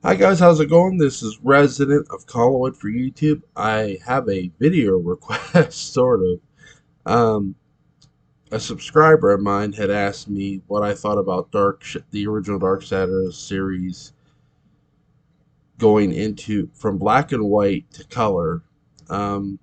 Hi guys, how's it going? This is Resident of Collinwood for YouTube. I have a video request, sort of. Um, a subscriber of mine had asked me what I thought about the original Dark Shadows series going into from black and white to color. Um,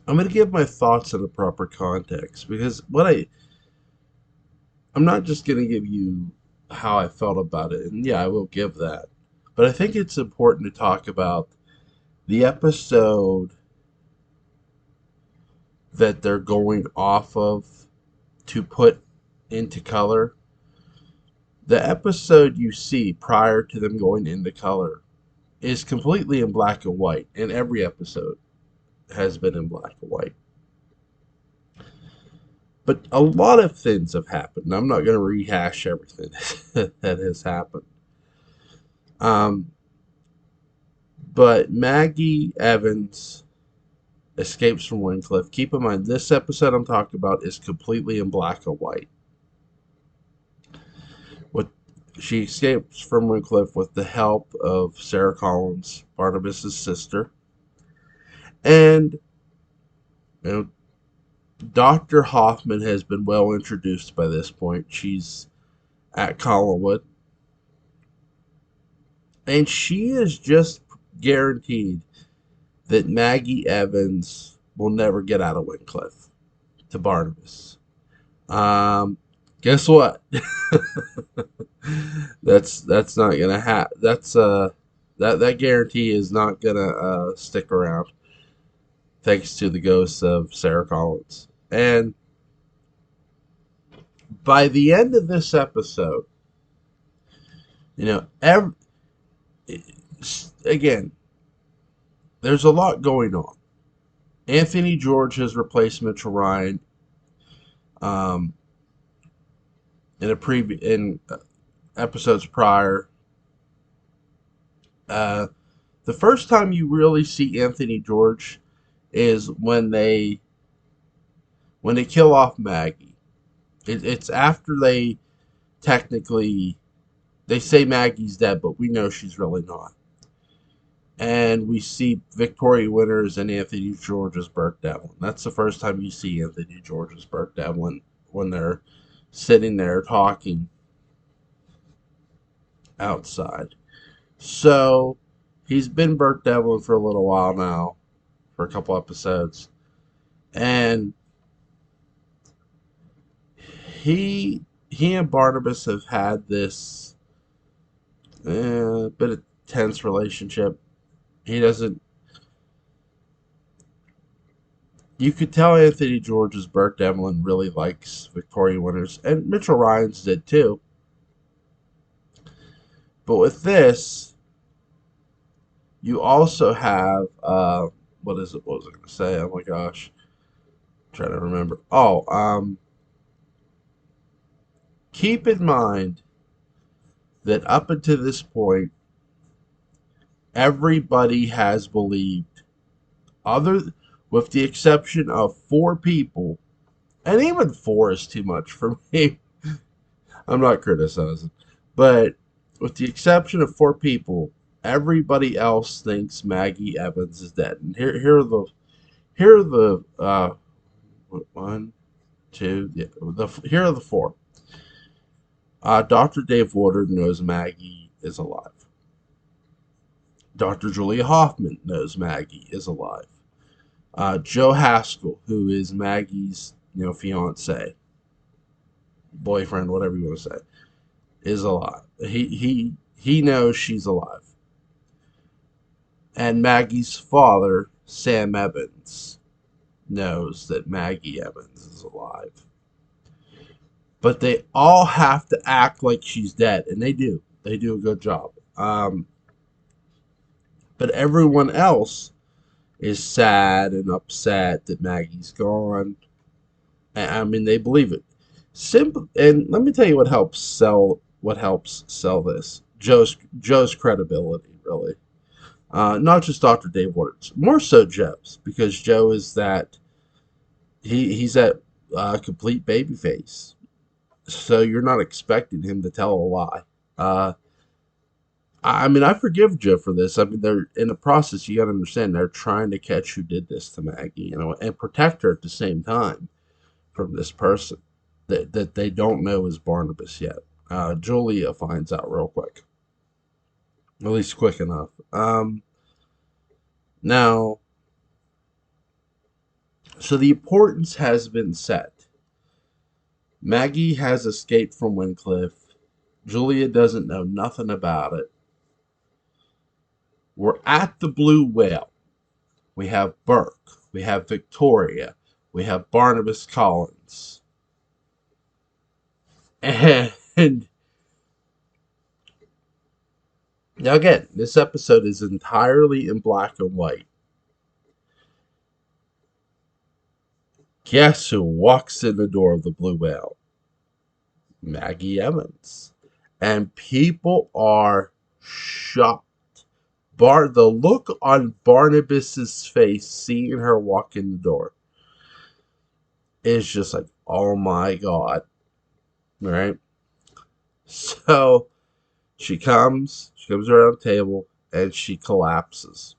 I'm going to give my thoughts in the proper context because I'm not just going to give you how I felt about it, and yeah, I will give that, but I think it's important to talk about the episode that they're going off of to put into color. The episode you see prior to them going into color is completely in black and white, and every episode has been in black and white. But a lot of things have happened. I'm not going to rehash everything that has happened. Um, but Maggie Evans escapes from Wincliffe. Keep in mind, this episode I'm talking about is completely in black and white. With She escapes from Wincliffe with the help of Sarah Collins, Barnabas's sister, and you know, Dr. Hoffman has been well introduced by this point. She's at Collinwood, and she is just guaranteed that Maggie Evans will never get out of Wincliffe to Barnabas. Um, guess what? that's not gonna happen. That guarantee is not gonna stick around, thanks to the ghost of Sarah Collins. And by the end of this episode, you know, again, there's a lot going on. Anthony George has replaced Mitchell Ryan um, in episodes prior. Uh, the first time you really see Anthony George is when they kill off Maggie. It's after technically they say Maggie's dead, but we know she's really not. And we see Victoria Winters and Anthony George as Burke Devlin. That's the first time you see Anthony George as Burke Devlin, when they're sitting there talking outside. So he's been Burke Devlin for a little while now, for a couple episodes, and he and Barnabas have had this bit of tense relationship. He doesn't. You could tell Anthony George's Burke Devlin really likes Victoria Winters, and Mitchell Ryan's did too. But with this, you also have what is it? What was I going to say? Oh my gosh, I'm trying to remember. Keep in mind that up until this point, everybody has believed, other with the exception of four people, and even four is too much for me. I'm not criticizing, but with the exception of four people, everybody else thinks Maggie Evans is dead. And here are the one, two, yeah, here are the four. Dr. Dave Woodard knows Maggie is alive. Dr. Julia Hoffman knows Maggie is alive. Joe Haskell, who is Maggie's fiance, boyfriend, whatever you want to say, is alive. He knows she's alive. And Maggie's father, Sam Evans, knows that Maggie Evans is alive. But they all have to act like she's dead, and they do. They do a good job. But everyone else is sad and upset that Maggie's gone. I mean, they believe it. Simple, and let me tell you what helps sell this. Joe's credibility, really. Not just Dr. Dave Woodard's, more so Joe's, because Joe is that he's that complete babyface. So you're not expecting him to tell a lie. Uh, I mean, I forgive Joe for this. I mean, they're in the process. You got to understand, they're trying to catch who did this to Maggie, and protect her at the same time from this person that they don't know is Barnabas yet. Julia finds out real quick, at least quick enough. Now, so the importance has been set. Maggie has escaped from Wincliffe. Julia doesn't know nothing about it. We're at the Blue Whale. We have Burke. We have Victoria. We have Barnabas Collins. And now, again, this episode is entirely in black and white. Guess who walks in the door of the Blue Whale? Maggie Evans. And people are shocked. The look on Barnabas's face seeing her walk in the door is just like, oh my god. Right? So she comes around the table, and she collapses.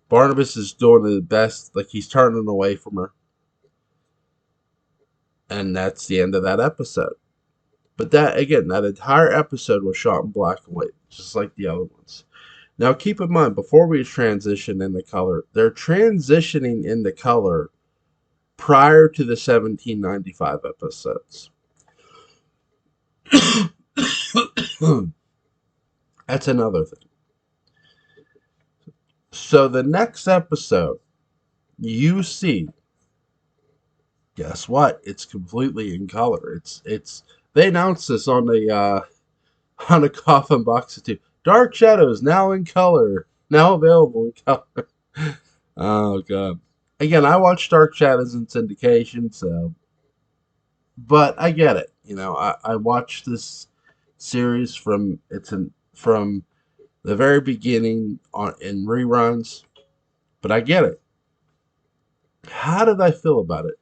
Barnabas is doing the best, like he's turning away from her. And that's the end of that episode. But that, again, that entire episode was shot in black and white, just like the other ones. Now, keep in mind, before we transition into color, they're transitioning into color prior to the 1795 episodes. That's another thing. So the next episode, you see, guess what? It's completely in color. It's they announced this on the coffin box too. Dark Shadows now in color, now available in color. Oh god. Again, I watch Dark Shadows in syndication, so but I get it. I watched this series from the very beginning on in reruns, but I get it. How did I feel about it?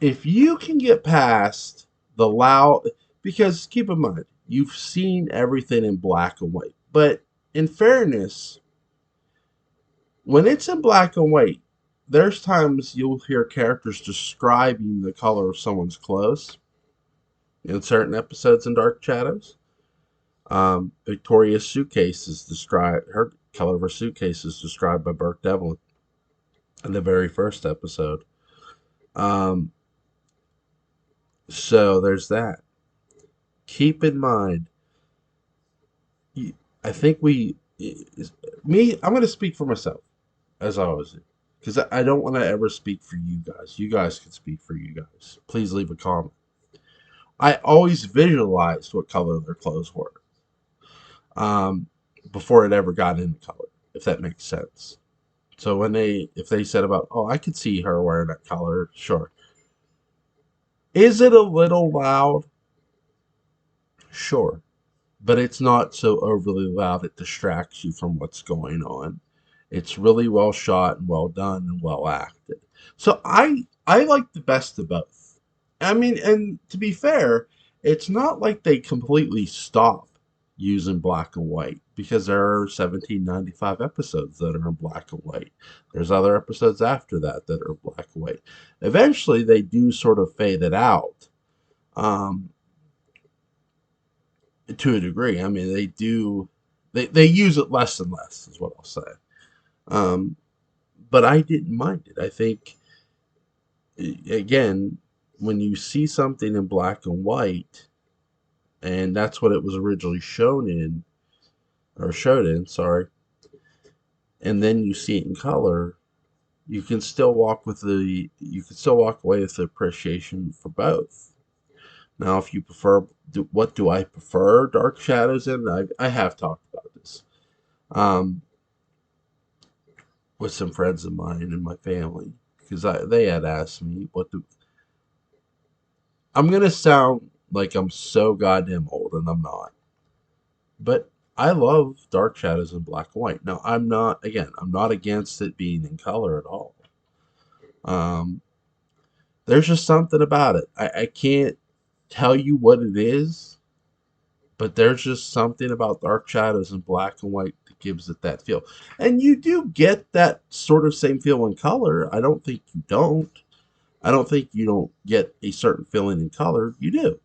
If you can get past the loud, because keep in mind, you've seen everything in black and white. But in fairness, when it's in black and white, there's times you'll hear characters describing the color of someone's clothes in certain episodes in Dark Shadows. Victoria's suitcase is described, her color of her suitcase is described by Burke Devlin in the very first episode. Um, so there's that. Keep in mind, I think I'm going to speak for myself, as I always do, because I don't want to ever speak for you guys. You guys can speak for you guys. Please leave a comment. I always visualized what color their clothes were um, before it ever got into color, if that makes sense. So if they said about, oh, I could see her wearing that color, sure. Is it a little loud? Sure. But it's not so overly loud it distracts you from what's going on. It's really well shot and well done and well acted. So I like the best of both. I mean, and to be fair, it's not like they completely stop using black and white because there are 1795 episodes that are in black and white. There's other episodes after that are black and white. Eventually, they do sort of fade it out. Um, to a degree. I mean, they do. They use it less and less, is what I'll say. Um, but I didn't mind it. I think, again, when you see something in black and white, and that's what it was originally shown in, or showed in, sorry, and then you see it in color, you can still walk away with the appreciation for both. Now, if you prefer, what do I prefer Dark Shadows in? I have talked about this. With some friends of mine and my family because they had asked me what do. I'm gonna sound like I'm so goddamn old, and I'm not. But I love Dark Shadows in black and white. Now I'm not. Again, I'm not against it being in color at all. Um, there's just something about it. I can't tell you what it is, But there's just something about Dark Shadows in black and white that gives it that feel. And you do get that sort of same feel in color. I don't think you don't. I don't think you don't get a certain feeling in color. You do.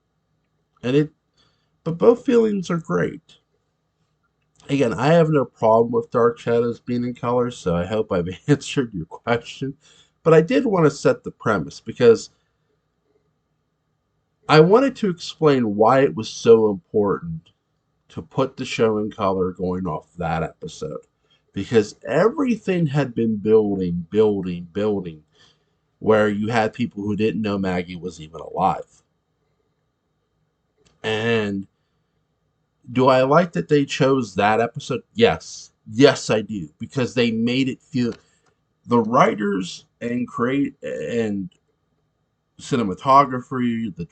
But both feelings are great. Again, I have no problem with Dark Shadows being in color, so I hope I've answered your question. But I did want to set the premise because I wanted to explain why it was so important to put the show in color going off that episode. Because everything had been building, where you had people who didn't know Maggie was even alive. And do I like that they chose that episode? Yes. Yes, I do. Because they made it feel, the writers and cinematography, the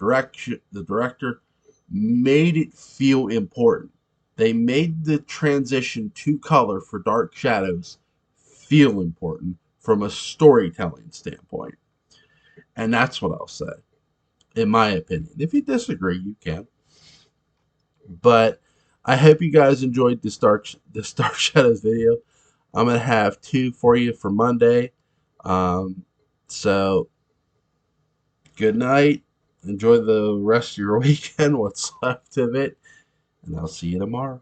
director made it feel important. They made the transition to color for Dark Shadows feel important from a storytelling standpoint. And that's what I'll say, in my opinion. If you disagree, you can. But I hope you guys enjoyed this Dark Shadows video. I'm gonna have two for you for Monday. So good night. Enjoy the rest of your weekend, what's left of it, and I'll see you tomorrow.